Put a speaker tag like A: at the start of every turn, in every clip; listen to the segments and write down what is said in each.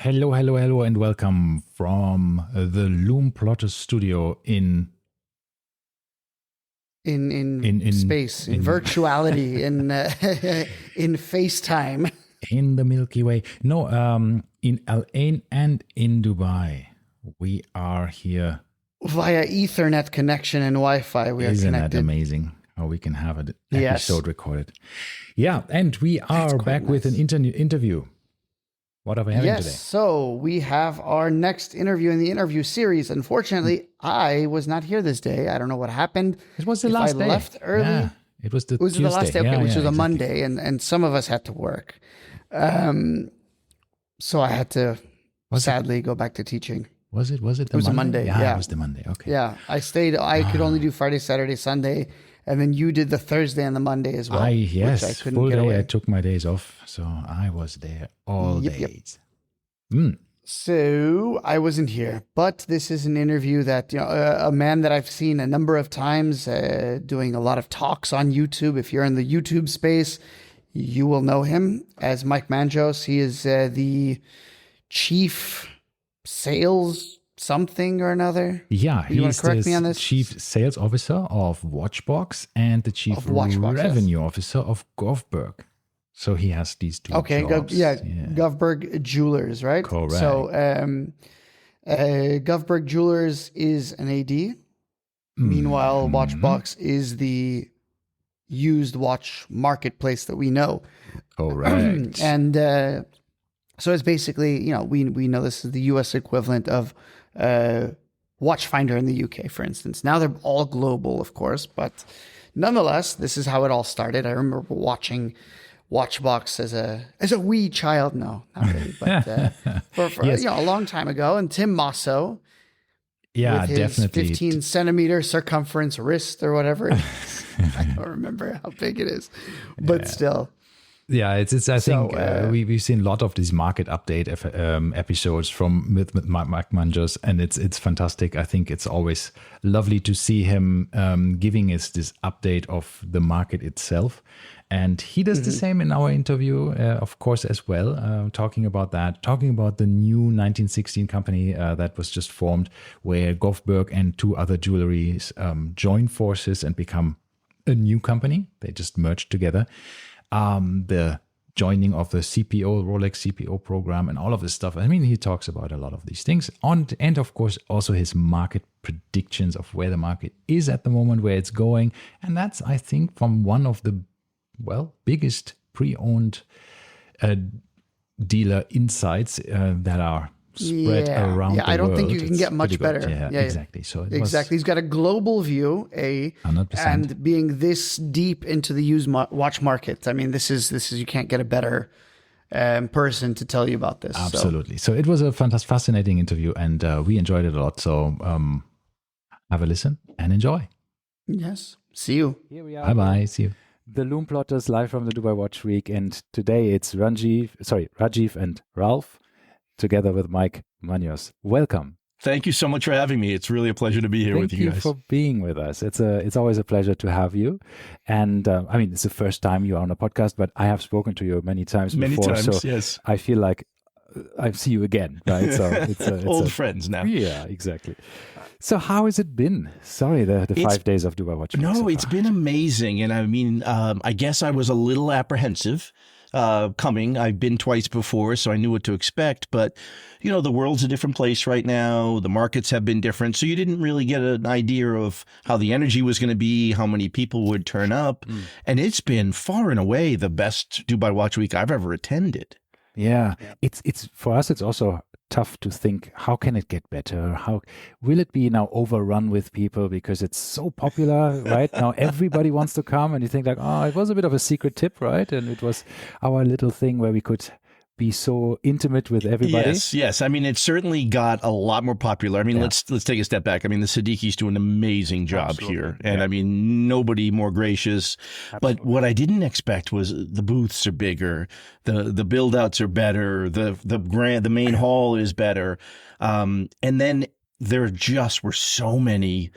A: Hello, hello, hello, and welcome from the Lume Plotter studio in
B: space, in virtuality, in FaceTime.
A: In the Milky Way. No, in Al-Ain and in Dubai. We are here.
B: Via Ethernet connection and Wi-Fi, we are connected.
A: Isn't that amazing how we can have an episode recorded? Yeah, and we are back with an interview. What are we having today?
B: So we have our next interview in the interview series. Unfortunately, I was not here this day. I don't know what happened.
A: It was the last day.
B: I left early.
A: Yeah, it was the Tuesday.
B: The last day, which was a
A: exactly.
B: Monday, and some of us had to work. So I had to sadly go back to teaching.
A: Was it the Monday?
B: It was a Monday. Yeah,
A: it was the Monday. Okay.
B: Yeah, I stayed. I could only do Friday, Saturday, Sunday. And then you did the Thursday and the Monday as well.
A: Yes,
B: which I couldn't
A: full
B: get
A: day.
B: away.
A: I took my days off, so I was there all days.
B: So I wasn't here, but this is an interview that a man that I've seen a number of times doing a lot of talks on YouTube. If you're in the YouTube space, you will know him as Mike Manjos. He is the chief sales something or another.
A: Yeah,
B: he's the
A: chief sales officer of WatchBox and the chief revenue officer of Govberg. So he has these two jobs.
B: Govberg Jewelers, right?
A: Correct.
B: So Govberg Jewelers is an AD. Meanwhile, WatchBox is the used watch marketplace that we know.
A: Correct.
B: And so it's basically, we know this is the US equivalent of Watchfinder in the UK, for instance. Now they're all global, of course, but nonetheless, this is how it all started. I remember watching WatchBox as a wee child. No, not really, but for
A: yes.
B: a long time ago. And Tim Mosso,
A: with his
B: definitely 15 centimeter circumference wrist or whatever. I don't remember how big it is, but still.
A: Yeah, it's. I think we've seen a lot of these market update episodes from with Mike Manjos, and it's fantastic. I think it's always lovely to see him giving us this update of the market itself, and he does the same in our interview, of course, as well. Talking about the new 1916 company that was just formed, where Govberg and two other jewelries join forces and become a new company. They just merged together. The joining of the CPO, Rolex CPO program and all of this stuff. I mean, he talks about a lot of these things. And of course, also his market predictions of where the market is at the moment, where it's going. And that's, I think, from one of the, biggest pre-owned dealer insights that are spread around the world.
B: I don't think you can get much better.
A: Yeah, exactly. So
B: He's got a global view,
A: 100%.
B: And being this deep into the used watch market. I mean, this is you can't get a better person to tell you about this.
A: Absolutely. So it was a fascinating interview, and we enjoyed it a lot. So have a listen and enjoy.
B: Yes. See you.
C: Here we are.
A: Bye. See you.
C: The Lume Plotters live from the Dubai Watch Week, and today it's Rajeev and Ralf, together with Mike Manjos. Welcome.
D: Thank you so much for having me. It's really a pleasure to be here with you guys.
C: Thank you for being with us. It's always a pleasure to have you. And it's the first time you are on a podcast, but I have spoken to you many times before.
D: Yes.
C: I feel like I see you again, right? So it's
D: old friends now.
C: Yeah, exactly. So how has it been? Sorry, the 5 days of Dubai Watch Week.
D: No, it's been amazing. And I mean, I guess I was a little apprehensive coming. I've been twice before, so I knew what to expect. But, the world's a different place right now. The markets have been different. So you didn't really get an idea of how the energy was going to be, how many people would turn up. And it's been far and away the best Dubai Watch Week I've ever attended.
C: Yeah. It's for us, it's also tough to think, how can it get better? How will it be now overrun with people because it's so popular right now? Everybody wants to come, and you think like, it was a bit of a secret tip, right? And it was our little thing where we could be so intimate with everybody.
D: Yes. I mean, it certainly got a lot more popular. I mean, let's take a step back. I mean, the Siddiquis do an amazing job here. And I mean, nobody more gracious. Absolutely. But what I didn't expect was the booths are bigger. The build outs are better. The main hall is better. And then there just were so many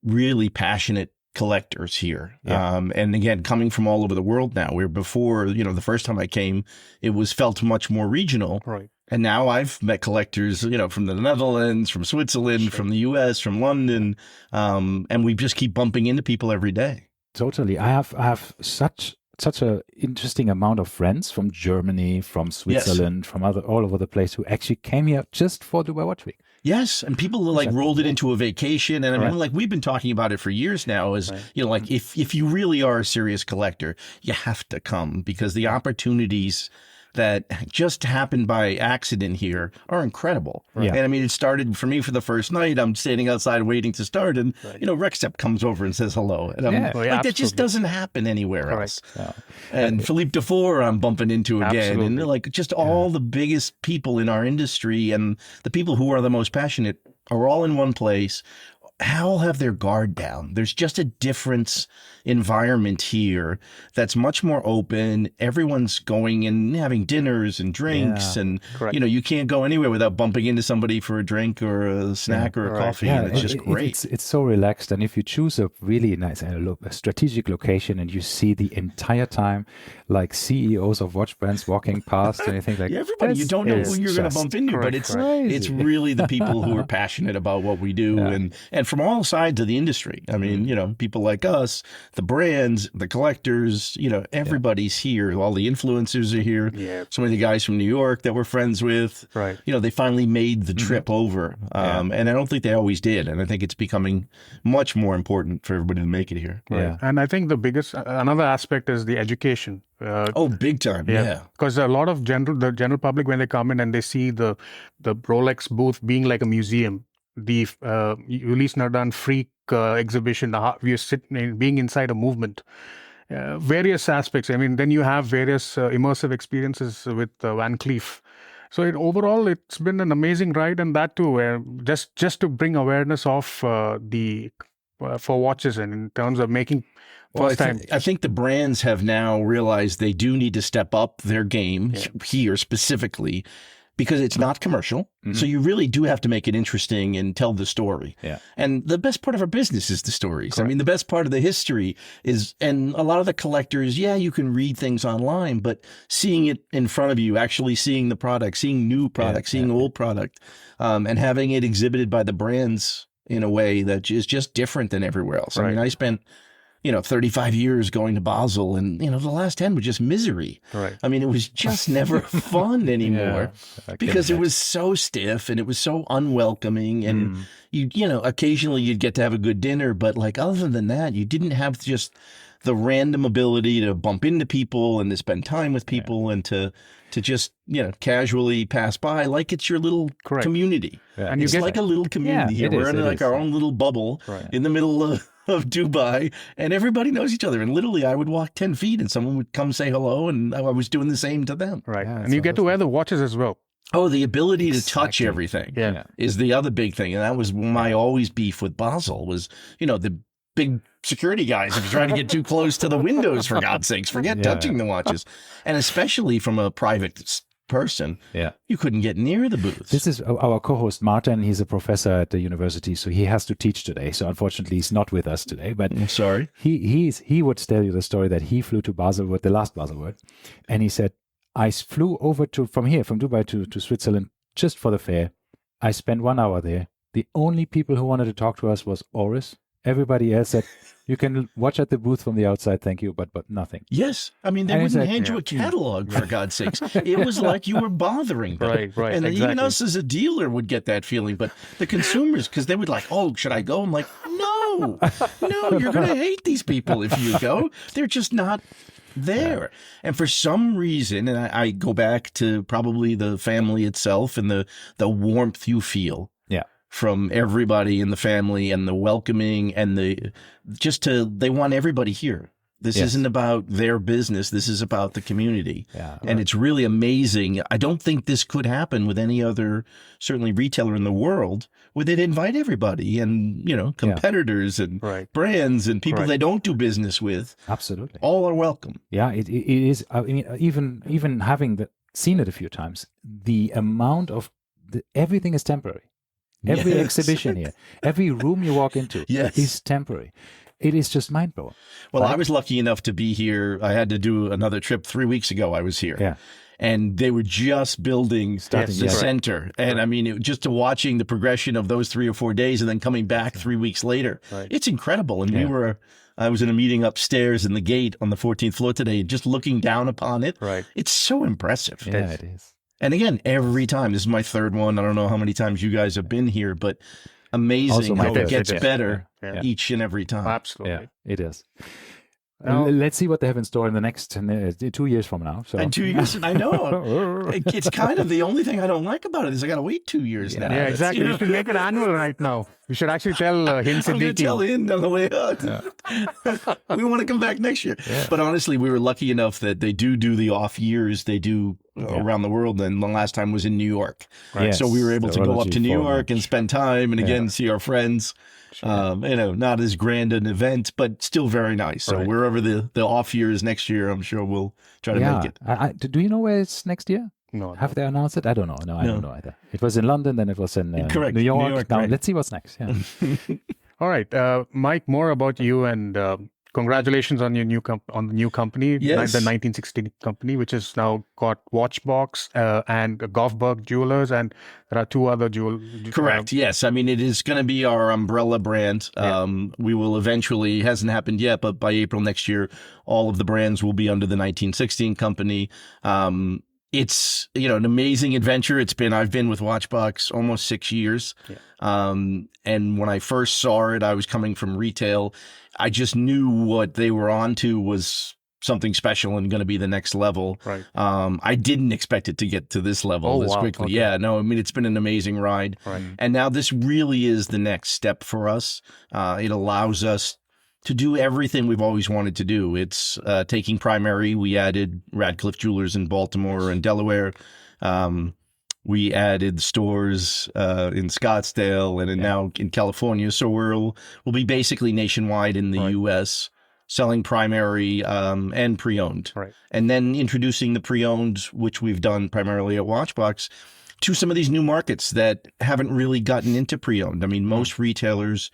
D: really passionate collectors here. And again, coming from all over the world now, where before, the first time I came, it was felt much more regional.
C: Right.
D: And now I've met collectors, from the Netherlands, from Switzerland, from the US, from London, and we just keep bumping into people every day.
C: Totally. I have such a interesting amount of friends from Germany, from Switzerland, from all over the place who actually came here just for Dubai Watch Week.
D: Yes, and people rolled it into a vacation, and I mean, we've been talking about it for years now. If you really are a serious collector, you have to come, because the opportunities that just happened by accident here are incredible.
C: Right.
D: And I mean, it started for me for the first night. I'm standing outside waiting to start, and Rexep comes over and says hello. And I'm that just doesn't happen anywhere else. Yeah. And Philippe Dufour I'm bumping into again. Absolutely. And just all the biggest people in our industry and the people who are the most passionate are all in one place. All have their guard down. There's just a different environment here that's much more open. Everyone's going and having dinners and drinks, and you can't go anywhere without bumping into somebody for a drink or a snack or a coffee. And it's just great.
C: It's so relaxed, and if you choose a really nice a strategic location, and you see the entire time like CEOs of watch brands walking past, and you think like
D: everybody, you don't know who you're going to bump into, but it's really the people who are passionate about what we do, and from all sides of the industry. I mean, people like us, the brands, the collectors, everybody's here. All the influencers are here. Yeah. Some of the guys from New York that we're friends with, they finally made the trip over. And I don't think they always did. And I think it's becoming much more important for everybody to make it here.
E: Right. Yeah. And I think another aspect is the education.
D: Big time. Yeah.
E: Because a lot of the general public, when they come in and they see the Rolex booth being like a museum, the Ulysse Nardin Freak exhibition, we are sitting, being inside a movement, various aspects. I mean, then you have various immersive experiences with Van Cleef. So overall, it's been an amazing ride, and that too, just to bring awareness of for watches, and in terms of making. I
D: think the brands have now realized they do need to step up their game here specifically, because it's not commercial. Mm-hmm. So you really do have to make it interesting and tell the story. Yeah. And the best part of our business is the stories. Correct. I mean, the best part of the history is, and a lot of the collectors, you can read things online, but seeing it in front of you, actually seeing the product, seeing new product, seeing old product, and having it exhibited by the brands in a way that is just different than everywhere else. Right. I mean, I spent 35 years going to Basel, and, the last 10 was just misery. Right. I mean, it was just never fun anymore because it was so stiff and it was so unwelcoming. And occasionally you'd get to have a good dinner, but other than that, you didn't have just the random ability to bump into people and to spend time with people and to just, casually pass by like it's your little community. Yeah. And it's like a little community here. We're in our own little bubble in the middle of Dubai, and everybody knows each other. And literally, I would walk 10 feet and someone would come say hello, and I was doing the same to them.
E: Right. Yeah, and you get to wear the watches as well.
D: Oh, the ability to touch everything is the other big thing. And that was my always beef with Basel was, the big security guys if you're trying to get too close to the windows, for God's sakes, forget touching the watches. And especially from a private person, you couldn't get near the booths.
C: This is our co-host Marton. He's a professor at the university, so he has to teach today. So unfortunately, he's not with us today. But
D: I'm sorry.
C: He would tell you the story that he flew to Basel with the last Basel word, and he said, I flew over from Dubai to Switzerland just for the fair. I spent 1 hour there. The only people who wanted to talk to us was Oris. Everybody else said, you can watch at the booth from the outside, thank you, but nothing.
D: Yes. I mean, they wouldn't hand you a catalog, for God's sakes. It was like you were bothering them. Right. And even us as a dealer would get that feeling. But the consumers, because they would should I go? I'm like, no, you're going to hate these people if you go. They're just not there. And for some reason, and I go back to probably the family itself and the warmth you feel. From everybody in the family and the welcoming and they want everybody here. This isn't about their business. This is about the community. Yeah, and it's really amazing. I don't think this could happen with any other, certainly retailer in the world, where they'd invite everybody and, competitors and brands and people they don't do business with.
C: Absolutely.
D: All are welcome.
C: Yeah, it is. I mean, even having seen it a few times, the amount of everything is temporary. Every exhibition here, every room you walk into is temporary. it is just mind blowing.
D: Well, I was lucky enough to be here. I had to do another trip 3 weeks ago. I was here.
C: Yeah.
D: And they were just building the center. And I mean, just to watching the progression of those 3 or 4 days and then coming back 3 weeks later, it's incredible. And I was in a meeting upstairs in the gate on the 14th floor today, just looking down upon it.
E: Right.
D: It's so impressive.
C: Yeah, it is.
D: And again, every time, this is my third one. I don't know how many times you guys have been here, but amazing how it gets better each and every time.
E: Absolutely.
C: Yeah, it is. Let's see what they have in store in the next 2 years from now. So.
D: And 2 years, I know. It's kind of the only thing I don't like about it is I got to wait 2 years now.
E: Yeah, exactly. You should make it annual right now. You should actually tell Hind
D: I'm going to tell Hind on the way out. We want to come back next year. Yeah. But honestly, we were lucky enough that they do the off years they do around the world. And the last time was in New York. Right. Yes. So we were able to go up to New York and spend time and again see our friends. Sure. Not as grand an event, but still very nice. So wherever the off year is next year, I'm sure we'll try to make it.
C: Do you know where it's next year?
E: No.
C: Have they announced it? I don't know. No, I don't know either. It was in London, then it was in
D: Correct.
C: New York. Now let's see what's next. Yeah.
E: All right, Mike. More about you and congratulations on your new company, the 1960 company, which has now got WatchBox and Govberg Jewelers, and there are 2 other
D: Correct. Yes. I mean, it is going to be our umbrella brand. We will eventually, it hasn't happened yet, but by April next year, all of the brands will be under the 1916 company. It's, an amazing adventure. I've been with WatchBox almost 6 years. Yeah. And when I first saw it, I was coming from retail. I just knew what they were onto was something special and going to be the next level. Right. I didn't expect it to get to this level this quickly. Okay. Yeah, no, I mean, it's been an amazing ride. Right. And now this really is the next step for us. It allows us to do everything we've always wanted to do. It's taking primary. We added Radcliffe Jewelers in Baltimore and Delaware. We added stores in Scottsdale and now in California. So we'll be basically nationwide in the U.S., selling primary and pre-owned. Right. And then introducing the pre-owned, which we've done primarily at WatchBox, to some of these new markets that haven't really gotten into pre-owned. I mean, most retailers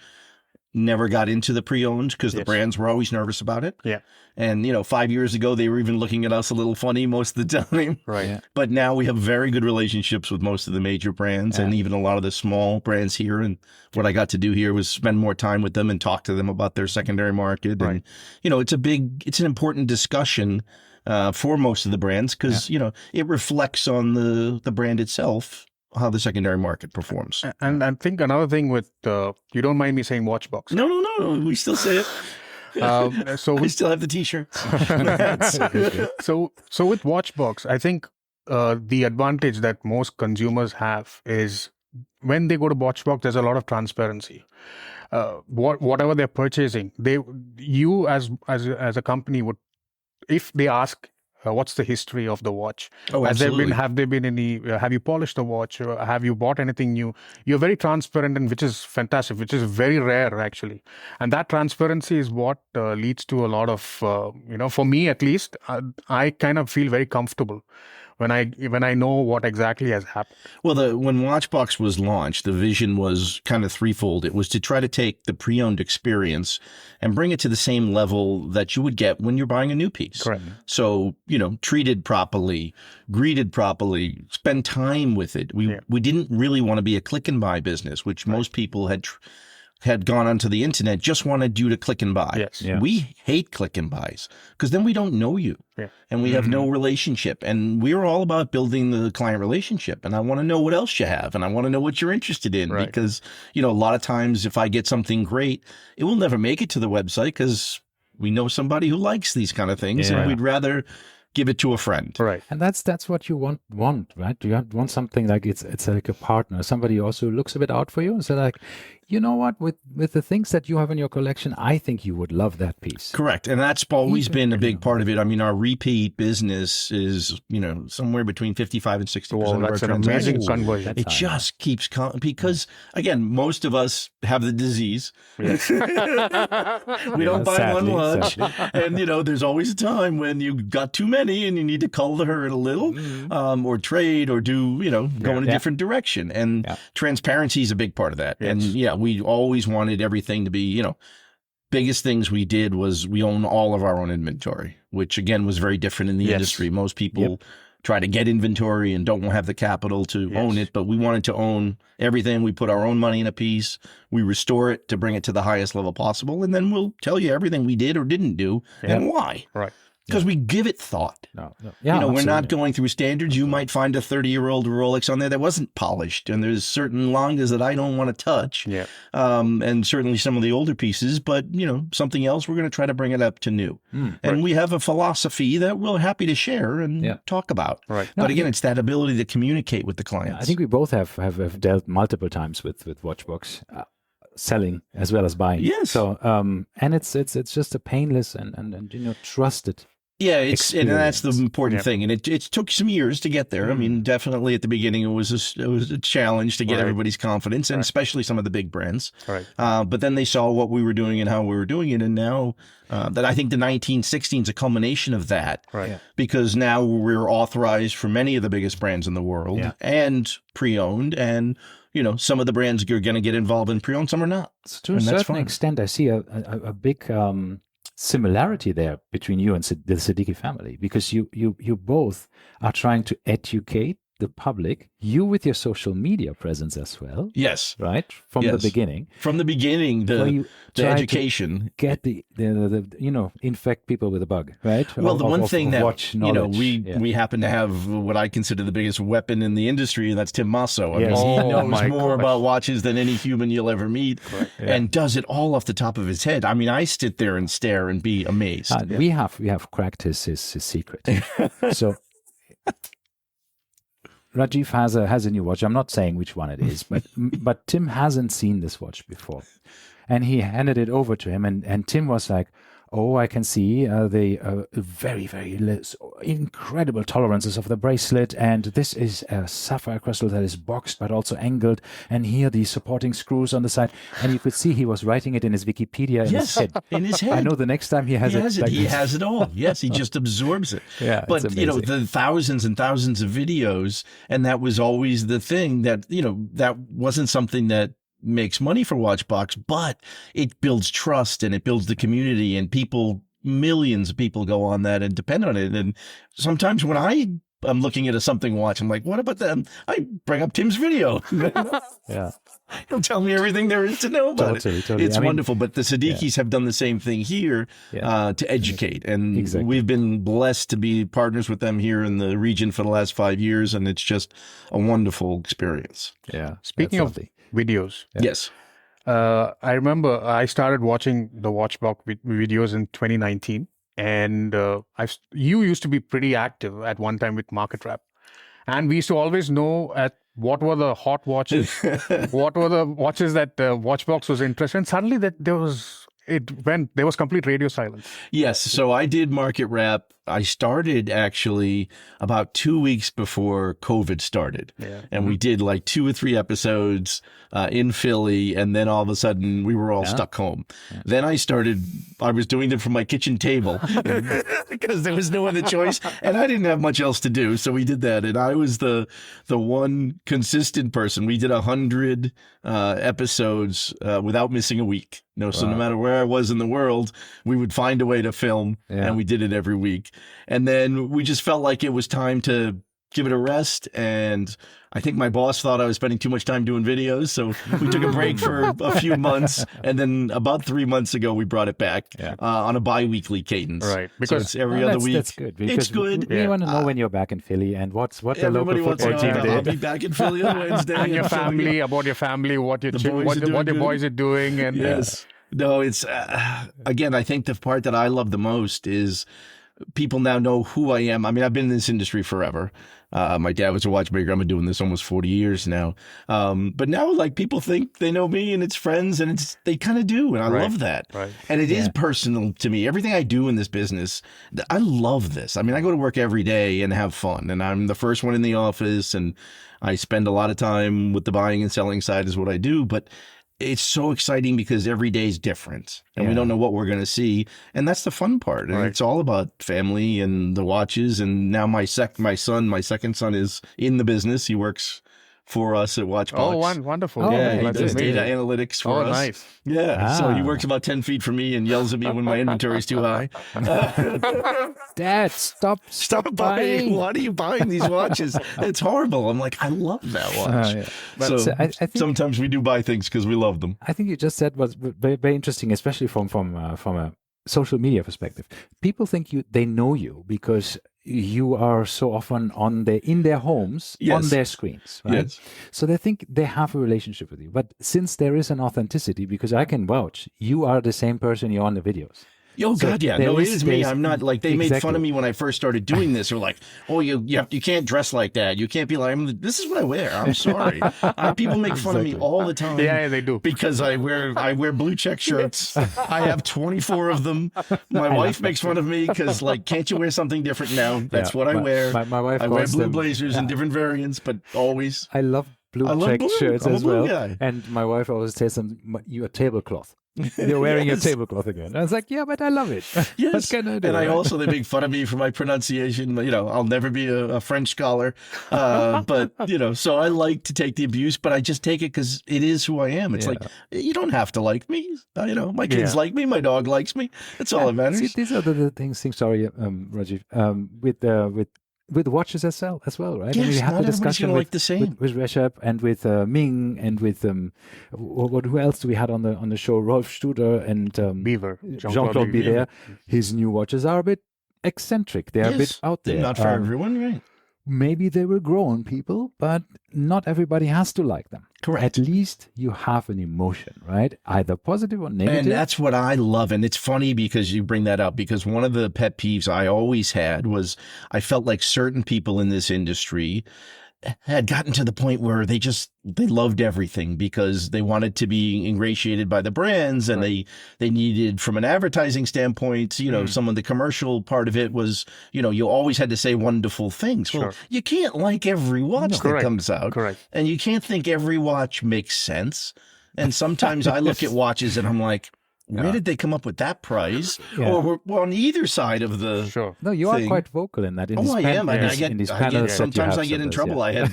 D: never got into the pre-owned because the brands were always nervous about it. Yeah. And, 5 years ago, they were even looking at us a little funny most of the time. Right. Yeah. But now we have very good relationships with most of the major brands and even a lot of the small brands here. And what I got to do here was spend more time with them and talk to them about their secondary market. Right. And, it's an important discussion for most of the brands because, it reflects on the brand itself, how the secondary market performs.
E: And I think another thing with, you don't mind me saying WatchBox.
D: No, we still say it. So we still have the T-shirt.
E: So with WatchBox, I think the advantage that most consumers have is when they go to WatchBox, there's a lot of transparency. Whatever they're purchasing, you as a company would, if they ask, what's the history of the watch?
D: Oh, absolutely.
E: Have there been any, have you polished the watch? Or have you bought anything new? You're very transparent, and which is fantastic, which is very rare actually. And that transparency is what leads to a lot of, for me at least, I kind of feel very comfortable when I know what exactly has happened.
D: Well, when WatchBox was launched, the vision was kind of threefold. It was to try to take the pre-owned experience and bring it to the same level that you would get when you're buying a new piece. Correct. So, treated properly, greeted properly, spend time with it. We didn't really want to be a click and buy business, which most people had gone onto the internet, just wanted you to click and buy. Yes. Yeah. We hate click and buys because then we don't know you and we have no relationship. And we're all about building the client relationship. And I want to know what else you have. And I want to know what you're interested in because, a lot of times if I get something great, it will never make it to the website because we know somebody who likes these kind of things and we'd rather give it to a friend.
C: Right. And that's what you want, right? You want something like it's like a partner, somebody also looks a bit out for you and say like, you know what, with the things that you have in your collection, I think you would love that piece.
D: Correct. And that's always been a big part of it. I mean, our repeat business is, somewhere between 55 and 60% of our transactions.
E: Amazing conversion.
D: It just keeps coming because, again, most of us have the disease. Yes. We don't buy one watch. And, there's always a time when you got too many and you need to cull the herd a little or trade or do, go in a different direction. And transparency is a big part of that. Yes. And we always wanted everything to be, biggest things we did was we own all of our own inventory, which again was very different in the industry. Most people try to get inventory and don't have the capital to own it, but we wanted to own everything. We put our own money in a piece. We restore it to bring it to the highest level possible, and then we'll tell you everything we did or didn't do and why.
E: Right.
D: Because we give it thought.
C: Yeah,
D: we're not going through standards. You might find a 30-year-old Rolex on there that wasn't polished, and there's certain longas that I don't want to touch.
E: Yeah.
D: And certainly some of the older pieces, but something else, we're going to try to bring it up to new. And we have a philosophy that we're happy to share and talk about.
E: Right.
D: But again, it's that ability to communicate with the clients.
C: I think we both have dealt multiple times with WatchBox. Selling as well as buying.
D: Yes.
C: So and it's just a painless and trusted.
D: Yeah, and that's the important thing, and it took some years to get there. I mean, definitely at the beginning, it was a challenge to get everybody's confidence, and especially some of the big brands.
E: Right.
D: But then they saw what we were doing and how we were doing it, and now that I think the 1916 is a culmination of that.
E: Right. Yeah.
D: Because now we're authorized for many of the biggest brands in the world and pre-owned, and some of the brands are going to get involved in pre-owned, some are not.
C: So to a certain extent, I see a big similarity there between you and the Siddiqui family, because you both are trying to educate the public, you with your social media presence as well.
D: Yes.
C: Right? From the beginning.
D: From the beginning, the education.
C: Get the infect people with a bug, right?
D: Well, the one thing that, we happen to have what I consider the biggest weapon in the industry, and that's Tim Masso. I mean, he knows more about watches than any human you'll ever meet, and does it all off the top of his head. I mean, I sit there and stare and be amazed.
C: We have cracked his secret. So Rajeev has a new watch. I'm not saying which one it is, but Tim hasn't seen this watch before. And he handed it over to him, and Tim was like, oh, I can see the very, very incredible tolerances of the bracelet, and this is a sapphire crystal that is boxed but also angled, and here the supporting screws on the side. And you could see he was writing it in his Wikipedia in his head.
D: In his head.
C: I know the next time he has
D: it all. Yes, he just absorbs it.
C: Yeah,
D: but the thousands and thousands of videos, and that was always the thing that that wasn't something that makes money for WatchBox, but it builds trust and it builds the community, and millions of people go on that and depend on it. And sometimes when I'm looking at something watch, I'm like, what about them? I bring up Tim's video.
C: Yeah.
D: He'll tell me everything there is to know about it.
C: Totally.
D: It's wonderful. But the Siddiquis have done the same thing here to educate. And we've been blessed to be partners with them here in the region for the last 5 years. And it's just a wonderful experience.
C: Yeah.
E: Speaking of videos.
D: Yes.
E: I remember I started watching the WatchBox videos in 2019. And you used to be pretty active at one time with Market Wrap. And we used to always know what were the hot watches, what were the watches that WatchBox was interested in. Suddenly there was complete radio silence.
D: Yes. So I did Market Wrap. I started actually about 2 weeks before COVID started. Yeah. And we did like 2 or 3 episodes in Philly. And then all of a sudden we were all stuck home. Yeah. Then I was doing them from my kitchen table because there was no other choice. And I didn't have much else to do. So we did that. And I was the one consistent person. We did 100 episodes without missing a week. So no matter where I was in the world, we would find a way to film, and we did it every week. And then we just felt like it was time to give it a rest. And I think my boss thought I was spending too much time doing videos. So we took a break for a few months. And then about 3 months ago, we brought it back on a bi-weekly cadence.
E: Right.
D: Because it's every other week.
C: That's good.
D: It's good.
C: We want to know when you're back in Philly and what the local football team did.
D: I'll be back in Philly on Wednesday.
E: And your family, about your family, what your boys are doing. And
D: yes. No, it's, again, I think the part that I love the most is people now know who I am. I mean, I've been in this industry forever. My dad was a watchmaker. I've been doing this almost 40 years now. But now, like, people think they know me and it's friends, and they kind of do. And I love that. Right. And it is personal to me. Everything I do in this business, I love this. I mean, I go to work every day and have fun, and I'm the first one in the office, and I spend a lot of time with the buying and selling side is what I do. But it's so exciting because every day is different and we don't know what we're going to see. And that's the fun part. And it's all about family and the watches. And now my second son is in the business. He works for us at WatchBox.
E: Oh, wonderful.
C: Oh,
D: Yeah, he
C: that's
D: does
C: amazing.
D: data analytics for us.
E: Nice.
D: Yeah, so he
C: Ah.
D: works about 10 feet from me and yells at me when my inventory is too high.
C: Dad, stop
D: Stop buying!
C: buying.
D: Why are you buying these watches? It's horrible. I'm like, I love that watch.
C: Yeah.
D: So,
C: So I think
D: sometimes we do buy things because we love them.
C: I think you just said was very, very interesting, especially from a social media perspective. People think they know you because you are so often in their homes,
D: Yes.
C: on their screens, right?
D: Yes.
C: So they think they have a relationship with you. But since there is an authenticity, because I can vouch, you are the same person you're on the videos.
D: Oh
C: So
D: God, yeah.
C: there
D: No, it
C: is-
D: is me.
C: there's-
D: I'm not like they made fun
C: Exactly.
D: of me when I first started doing this. They're like, "Oh, you can't dress like that. You can't be like." This is what I wear. I'm sorry. People make fun of me all the time.
E: Yeah, they do.
D: Because I wear blue check shirts. I have 24 of them. My wife makes fun of me because like, can't you wear something different now? That's
C: Yeah,
D: what I wear.
C: My wife
D: I wear
C: calls
D: blue
C: them-
D: blazers in different variants, but always.
C: I love blue
D: I love
C: check
D: blue.
C: shirts
D: I'm a
C: as
D: blue
C: well.
D: guy.
C: And my wife always says, "You're tablecloth. You're wearing
D: Yes.
C: your tablecloth again." And I was like, "Yeah, but I love it."
D: Yes.
C: What can I do?
D: And I
C: right?
D: also, they make fun of me for my pronunciation. You know, I'll never be a French scholar. But, you know, so I like to take the abuse, but I just take it because it is who I am. It's
C: Yeah.
D: like, you don't have to like me. You know, my kids
E: Yeah.
D: like me. My dog likes me. That's all that matters.
C: See, these are the things. Sorry, Rajeev. With watches as well, right?
D: Yes,
C: we had
D: not
C: the
D: everybody's
C: discussion
D: gonna
C: with,
D: like the same.
C: with Rajeev and with Ming and with who else do we had on the show? Rolf Studer and
E: Beaver.
C: Jean-Claude Biver. His new watches are a bit eccentric. They are a bit
D: Yes,
C: out
D: they're
C: there.
D: not for everyone, right?
C: Maybe they will grow on people, but not everybody has to like them.
D: Correct.
C: At least you have an emotion, right? Either positive or negative.
D: And that's what I love. And it's funny because you bring that up, because one of the pet peeves I always had was I felt like certain people in this industry had gotten to the point where they loved everything because they wanted to be ingratiated by the brands, and they needed, from an advertising standpoint, you know, some of the commercial part of it was, you know, you always had to say wonderful things. Well, you can't like every watch that
E: Correct.
D: comes out.
E: Correct.
D: And you can't think every watch makes sense. And sometimes I look at watches and I'm like, where did they come up with that price?
C: Yeah.
D: Or we're on either side of the
E: Sure.
C: No, you are
D: thing.
C: quite vocal in that. In
D: Oh,
C: these
D: I
C: pan-
D: am.
C: in
D: I
C: these-
D: get,
C: in these
D: I
C: panels
D: get
C: that you
D: sometimes
C: have
D: I get in
C: sometimes,
D: trouble.
C: yeah.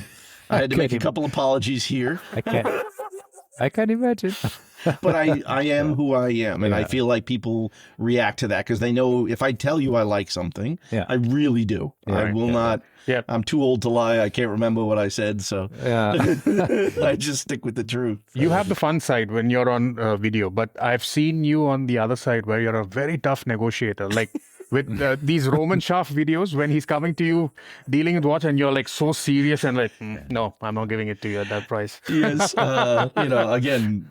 D: I had to make a
C: can't
D: couple apologies here,
C: I can imagine.
D: but I am who I am, and I feel like people react to that because they know if I tell you I like something,
C: Yeah.
D: I really do. I will not.
E: Yeah.
D: I'm too old to lie. I can't remember what I said, so
C: Yeah.
D: I just stick with the truth.
E: You have the fun side when you're on video, but I've seen you on the other side where you're a very tough negotiator. Like with these Roman Shaft videos, when he's coming to you dealing with watch, and you're like so serious and like, no, I'm not giving it to you at that price.
D: Yes, you know, again,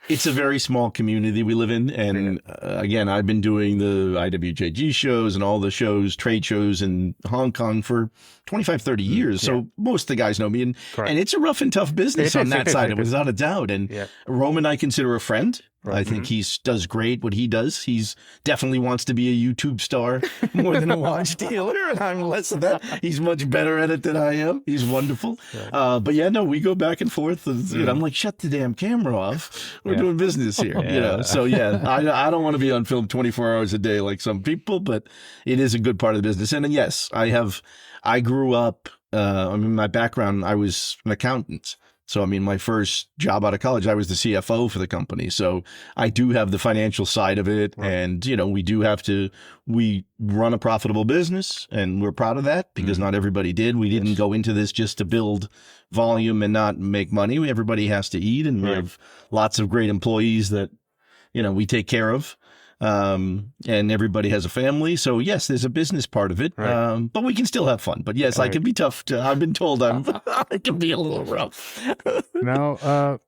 D: it's a very small community we live in. And again, I've been doing the IWJG shows and all the shows, trade shows in Hong Kong for 25, 30 years. So most of the guys know me. And it's a rough and tough business on that side, without a doubt. And Roman, I consider a friend. I think he does great what he does. He's definitely wants to be a YouTube star more than a watch dealer, and I'm less of that. He's much better at it than I am. He's wonderful. But yeah, no, we go back and forth. And, you know, I'm like, shut the damn camera off. We're doing business here. You know, so yeah, I don't want to be on film 24 hours a day like some people, but it is a good part of the business. And yes, I grew up. I mean, my background, I was an accountant. So, I mean, my first job out of college, I was the CFO for the company. So I do have the financial side of it. And, you know, we run a profitable business, and we're proud of that because not everybody did. We didn't go into this just to build volume and not make money. Everybody has to eat, and we have lots of great employees that, you know, we take care of. And everybody has a family. So yes, there's a business part of it. But we can still have fun. But yes, I can be tough. I've been told I can be a little rough.
E: Now,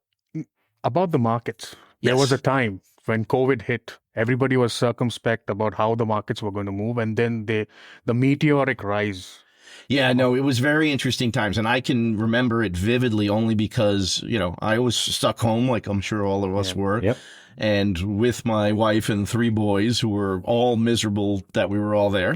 E: about the markets, there was a time when COVID hit, everybody was circumspect about how the markets were going to move. And then the meteoric rise.
D: Yeah, no, it was very interesting times. And I can remember it vividly only because, you know, I was stuck home like I'm sure all of us were.
C: Yep.
D: And with my wife and 3 boys who were all miserable that we were all there.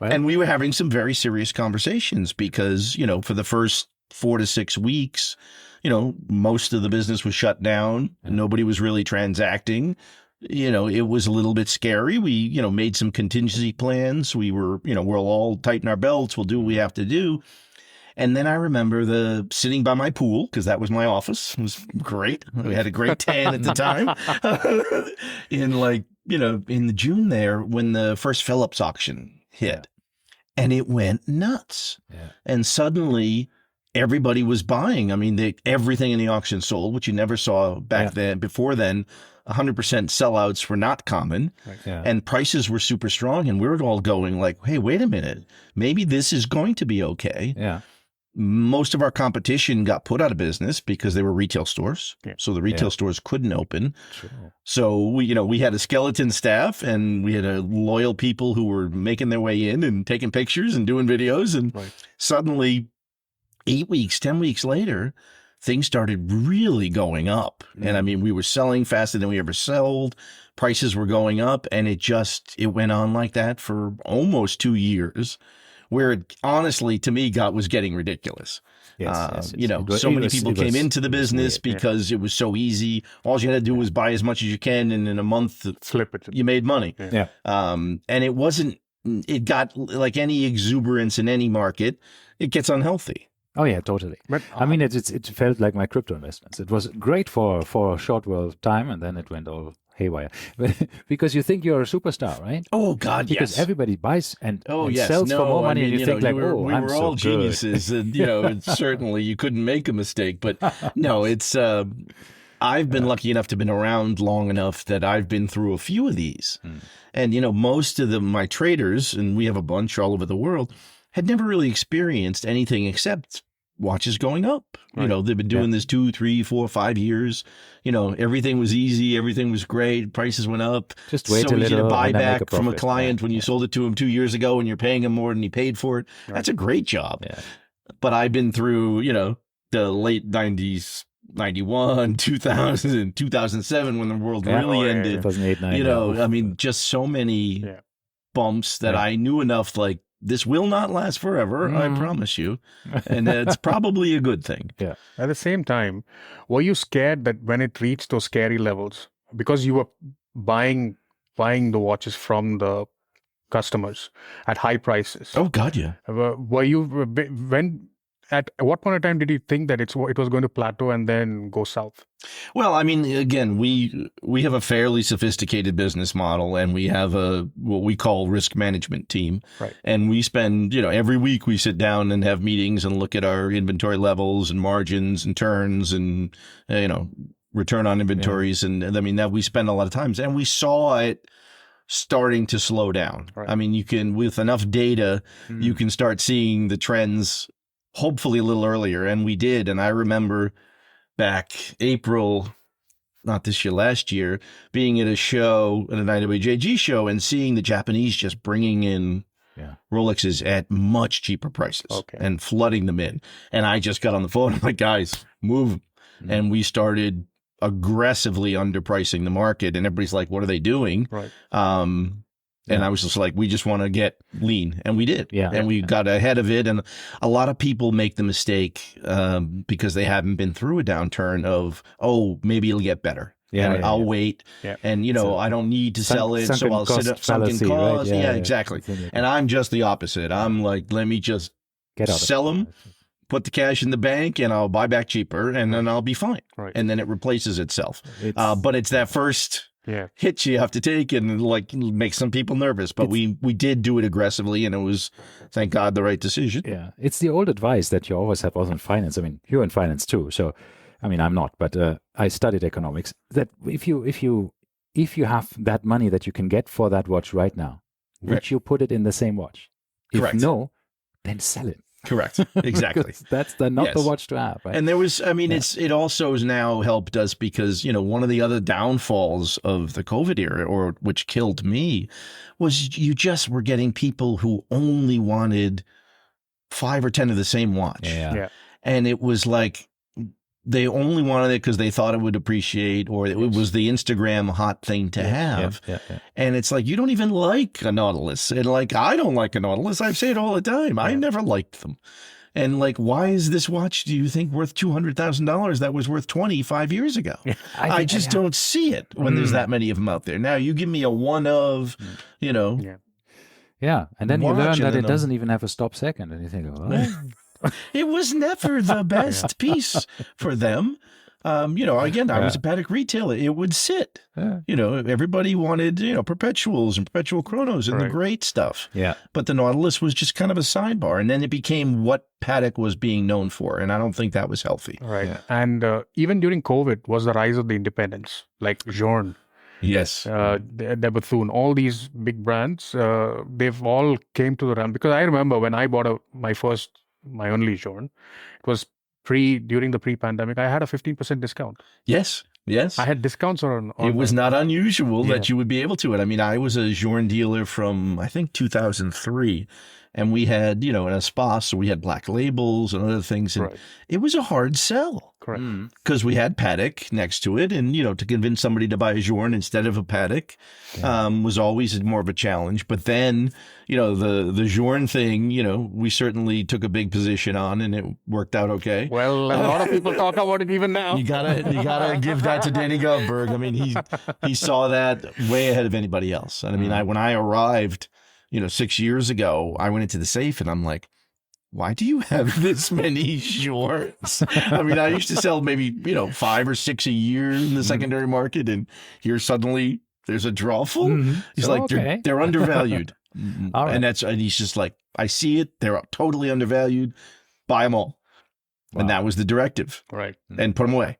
D: And we were having some very serious conversations because, you know, for the first 4 to 6 weeks, you know, most of the business was shut down. Nobody was really transacting. You know, it was a little bit scary. We, you know, made some contingency plans. We were, you know, we'll all tighten our belts. We'll do what we have to do. And then I remember sitting by my pool, because that was my office. It was great. We had a great tan at the time. In the June there, when the first Phillips auction hit, and it went nuts.
C: Yeah.
D: And suddenly everybody was buying. I mean, everything in the auction sold, which you never saw back then. Before then, 100% sellouts were not common, and prices were super strong. And we were all going like, hey, wait a minute, maybe this is going to be okay.
C: Yeah.
D: Most of our competition got put out of business because they were retail stores. Yeah. So the retail stores couldn't open. Sure. So we had a skeleton staff, and we had loyal people who were making their way in and taking pictures and doing videos. And suddenly 8 weeks, 10 weeks later, things started really going up. And I mean, we were selling faster than we ever sold. Prices were going up, and it went on like that for almost 2 years, where it honestly, to me, was getting ridiculous.
C: Yes,
D: so many people came into the business because it was so easy. All you had to do was buy as much as you can, and in a month,
E: flip it.
D: You made money.
C: Yeah.
D: And it got like any exuberance in any market, it gets unhealthy.
C: Oh yeah, totally. But I mean, it felt like my crypto investments. It was great for a short while of time, and then it went all haywire. Because you think you're a superstar, right?
D: Oh God,
C: because everybody buys and
D: yes.
C: sells for more money,
D: I mean,
C: and you think like,
D: we were all geniuses, and certainly you couldn't make a mistake. But no, it's I've been lucky enough to have been around long enough that I've been through a few of these, and most of my traders, and we have a bunch all over the world, had never really experienced anything except watches going up. Right. They've been doing this 2, 3, 4, 5 years. Everything was easy. Everything was great. Prices went up.
C: Just wait a little.
D: So easy to buy back
C: from
D: a client when you sold it to him 2 years ago, and you're paying him more than he paid for it. Right. That's a great job. Yeah. But I've been through, the late 90s, 91, 2000, 2007, when the world really ended.
C: 2008, 9,
D: I mean, just so many bumps that I knew enough, like, this will not last forever, I promise you. And it's probably a good thing.
E: Yeah. At the same time, were you scared that when it reached those scary levels, because you were buying the watches from the customers at high prices?
D: Oh, God, yeah.
E: Were you, at what point in time did you think that it was going to plateau and then go south?
D: Well, I mean, again, we have a fairly sophisticated business model, and we have what we call risk management team.
E: Right.
D: And we spend, every week we sit down and have meetings and look at our inventory levels and margins and turns and, return on inventories. Yeah. And I mean, that we spend a lot of times, and we saw it starting to slow down. Right. I mean, you can, with enough data, you can start seeing the trends hopefully a little earlier. And we did. And I remember back April, not this year, last year, being at a show, at an IWJG show, and seeing the Japanese just bringing in Rolexes at much cheaper prices and flooding them in. And I just got on the phone. I'm like, guys, move. And we started aggressively underpricing the market. And everybody's like, what are they doing?
E: Right.
D: And I was just like, we just want to get lean. And we did. Yeah. And we got ahead of it. And a lot of people make the mistake because they haven't been through a downturn of, maybe it'll get better. Yeah. And I'll wait. Yeah. And, I don't need to sell it. So I'll sit up sunken cost. Right? Yeah, exactly. And I'm just the opposite. I'm like, let me just sell them, put the cash in the bank, and I'll buy back cheaper, and then I'll be fine. Right. And then it replaces itself. But it's that first hit you have to take, and like make some people nervous. But we did do it aggressively, and it was, thank God, the right decision.
C: Yeah, it's the old advice that you always have also in finance. I mean, you're in finance too, so I mean, I'm not, but I studied economics. That if you have that money that you can get for that watch right now, would you put it in the same watch?
D: Correct.
C: If no, then sell it.
D: Correct. Exactly.
C: That's not the watch to have. Right?
D: And there was, I mean, it also has now helped us because, one of the other downfalls of the COVID era, or which killed me, was you just were getting people who only wanted 5 or 10 of the same watch.
C: Yeah.
D: And it was like, they only wanted it because they thought it would appreciate, or it was the Instagram hot thing to have.
C: Yeah.
D: And it's like, you don't even like a Nautilus. And like, I don't like a Nautilus. I say it all the time. I never liked them. And like, why is this watch, do you think, worth $200,000 that was worth 25 years ago? I just don't see it when there's that many of them out there. Now, you give me a one of,
C: Yeah, and then you learn that it doesn't even have a stop second. And you think,
D: It was never the best piece for them. Again, I was a Patek retailer. It would sit.
C: Yeah.
D: Everybody wanted, perpetuals and perpetual chronos and the great stuff.
C: Yeah.
D: But the Nautilus was just kind of a sidebar. And then it became what Patek was being known for. And I don't think that was healthy.
E: Right. Yeah. And even during COVID was the rise of the independents, like Journe.
D: Yes.
E: De Bethune, all these big brands, they've all came to the realm. Because I remember when I bought my only Journe, it was during the pre-pandemic, I had a 15% discount.
D: Yes. I had discounts on it was not unusual that you would be able to. I mean, I was a Journe dealer from, I think, 2003. And we had, an Espace, so we had black labels and other things. And it was a hard sell.
E: Correct.
D: Because we had Patek next to it. And, to convince somebody to buy a Journe instead of a Patek was always more of a challenge. But then, the Journe thing, we certainly took a big position on and it worked out okay.
E: Well, a lot of people talk about it even now.
D: You gotta give that to Danny Govberg. I mean, he saw that way ahead of anybody else. And I mean, when I arrived, 6 years ago, I went into the safe and I'm like, why do you have this many shorts? I mean, I used to sell maybe, 5 or 6 a year in the secondary market. And here suddenly there's a draw full. He's like, they're undervalued. And he's just like, I see it. They're totally undervalued. Buy them all. Wow. And that was the directive.
E: Right.
D: And put them away.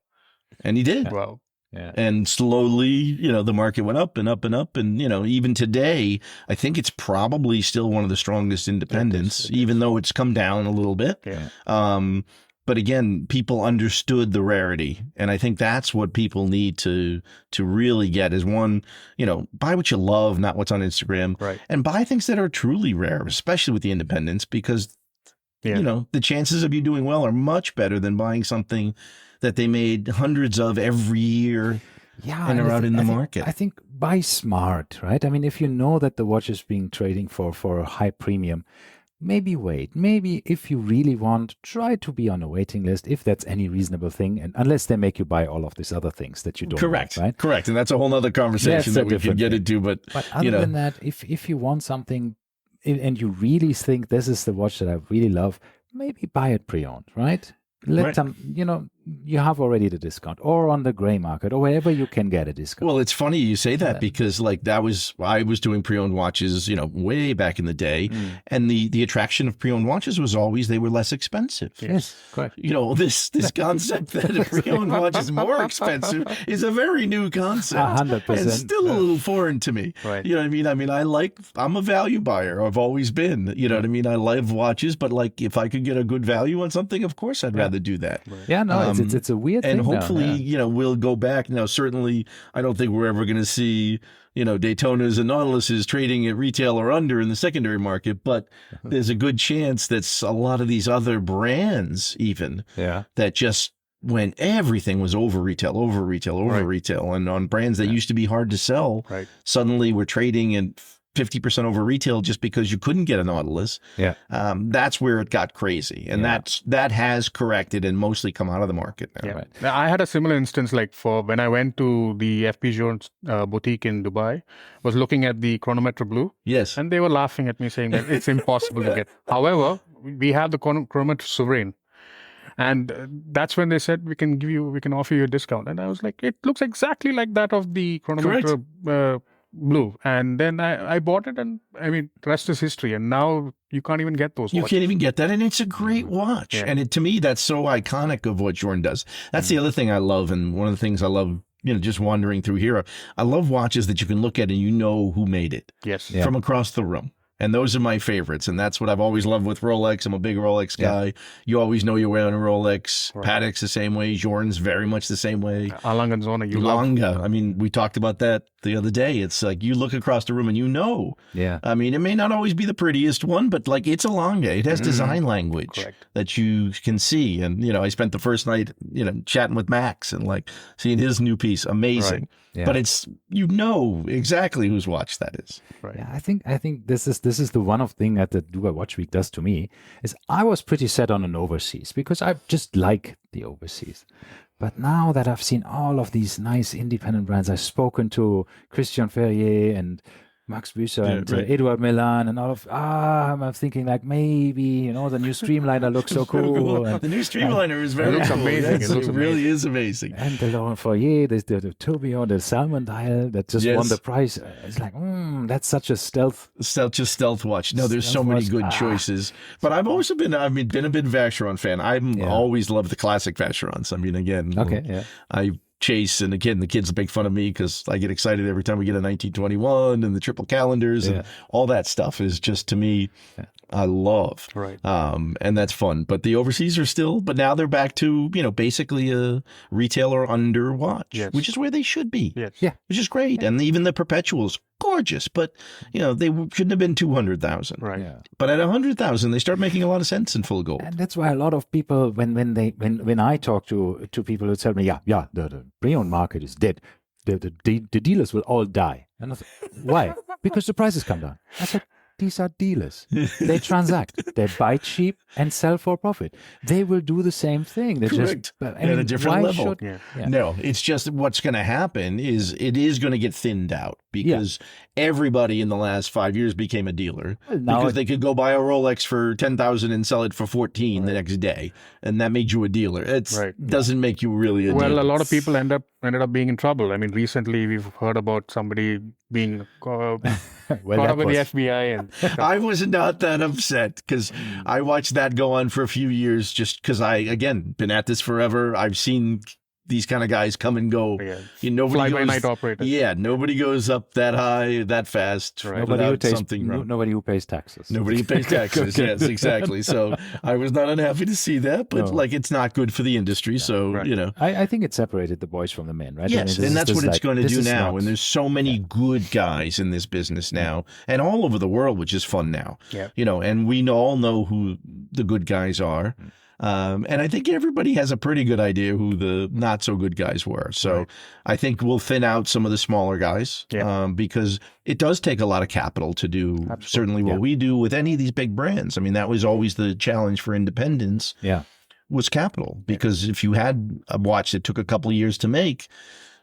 D: And he did.
E: Wow.
C: Yeah.
D: And slowly, the market went up and up and up. And, even today, I think it's probably still one of the strongest independents, even though it's come down a little bit.
E: Yeah.
D: But again, people understood the rarity. And I think that's what people need to really get is one, buy what you love, not what's on Instagram.
E: Right.
D: And buy things that are truly rare, especially with the independents, because, the chances of you doing well are much better than buying something that they made hundreds of every year and are out in the market.
C: I think buy smart, right? I mean, if you know that the watch is being trading for a high premium, maybe wait. Maybe if you really want, try to be on a waiting list if that's any reasonable thing, and unless they make you buy all of these other things that you don't want, right?
D: Correct. And that's a whole other conversation that we could get into. But
C: other than that, if you want something and you really think this is the watch that I really love, maybe buy it pre-owned, right? Let them, you have already the discount, or on the gray market, or wherever you can get a discount.
D: Well, it's funny you say that because I was doing pre-owned watches, way back in the day. And the attraction of pre-owned watches was always they were less expensive.
C: Yes, correct.
D: This concept that a pre-owned watch is more expensive is a very new concept.
C: 100%.
D: And still a little foreign to me.
E: Right.
D: You know what I mean? I mean, I'm a value buyer. I've always been, you know what I mean? I love watches, but like if I could get a good value on something, of course I'd rather do that.
C: Right. Yeah, no, it's a weird thing.
D: And hopefully, we'll go back. Now, certainly, I don't think we're ever going to see, Daytonas and Nautiluses trading at retail or under in the secondary market. But there's a good chance that a lot of these other brands even that just when everything was over retail. And on brands that used to be hard to sell, suddenly we're trading at 50% over retail just because you couldn't get a Nautilus.
C: Yeah.
D: That's where it got crazy. And that has corrected and mostly come out of the market now.
E: Yeah. Right. Now, I had a similar instance like for when I went to the FP Jones boutique in Dubai, was looking at the Chronometer Blue.
D: Yes.
E: And they were laughing at me saying that it's impossible to get. However, we have the Chronometer Sovereign. And that's when they said, we can offer you a discount. And I was like, it looks exactly like that of the Chronometer Blue. And then I bought it, and I mean, the rest is history. And now you can't even get those watches.
D: You can't even get that. And it's a great watch. Yeah. And to me, that's so iconic of what Journe does. That's the other thing I love. And one of the things I love, just wandering through here, I love watches that you can look at and you know who made it.
E: Yes.
D: From across the room. And those are my favorites. And that's what I've always loved with Rolex. I'm a big Rolex guy. Yeah. You always know you're wearing a Rolex. Right. Patek's the same way. Journe's very much the same way.
E: A Lange & Söhne, you
D: love.
E: I
D: mean, we talked about that the other day. It's like you look across the room and you know.
C: Yeah.
D: I mean, it may not always be the prettiest one, but like it's a Lange. It has design language that you can see. And, I spent the first night, chatting with Max and like seeing his new piece. Amazing. Right. Yeah. But it's exactly whose watch that is.
C: Right. Yeah, I think this is the one of thing that the Dubai Watch Week does to me is I was pretty set on an overseas because I just like the overseas. But now that I've seen all of these nice independent brands, I've spoken to Christian Ferrier and Max Büsser and Edouard Milan and all of, I'm thinking like maybe, the new Streamliner looks so cool. And,
D: the new Streamliner is very
E: looks
D: cool.
E: amazing.
D: It really is amazing.
C: And the Laurent Fourier, the tourbillon, the salmon dial that just won the prize. It's like, that's such a stealth
D: watch. No, there's so many good choices. But I've also been a bit Vacheron fan. I've always loved the classic Vacherons. I mean, again, I chase, and again, the kids make fun of me because I get excited every time we get a 1921 and the triple calendars and all that stuff is just, to me, I love.
E: Right.
D: And that's fun. But the overseas are still, but now they're back to, basically a retailer under watch, which is where they should be.
E: Yes.
C: Yeah.
D: Which is great. And even the perpetuals, gorgeous, but they shouldn't have been 200,000.
E: Right.
C: Yeah.
D: But at 100,000, they start making a lot of sense in full gold.
C: And that's why a lot of people, when I talk to people who tell me, the pre-owned market is dead, the dealers will all die. And I said, why? Because the prices come down. I said, these are dealers. They transact. They buy cheap and sell for profit. They will do the same thing. They're
D: Correct.
C: Just,
D: at a different level.
C: Yeah.
D: No, it's just what's going to happen is it is going to get thinned out because everybody in the last 5 years became a dealer because they could go buy a Rolex for 10,000 and sell it for 14 the next day, and that made you a dealer. It doesn't make you really a dealer.
E: Well, a lot of people ended up being in trouble. I mean, recently we've heard about somebody being caught up with the FBI. And
D: I was not that upset because I watched that go on for a few years just because I, again, been at this forever. I've seen these kind of guys come and go.
E: Fly-by-night operators.
D: Yeah, nobody goes up that high, that fast.
E: Right.
C: Nobody who pays taxes.
D: Nobody who pays taxes. Yes, exactly. So I was not unhappy to see that, but it's not good for the industry. So,
C: I think it separated the boys from the men, right?
D: Yes, and that's what it's going to do now. And there's so many good guys in this business now and all over the world, which is fun now.
E: Yeah.
D: And we all know who the good guys are. And I think everybody has a pretty good idea who the not so good guys were. So I think we'll thin out some of the smaller guys because it does take a lot of capital to do certainly what we do with any of these big brands. I mean, that was always the challenge for independents was capital, because if you had a watch that took a couple of years to make,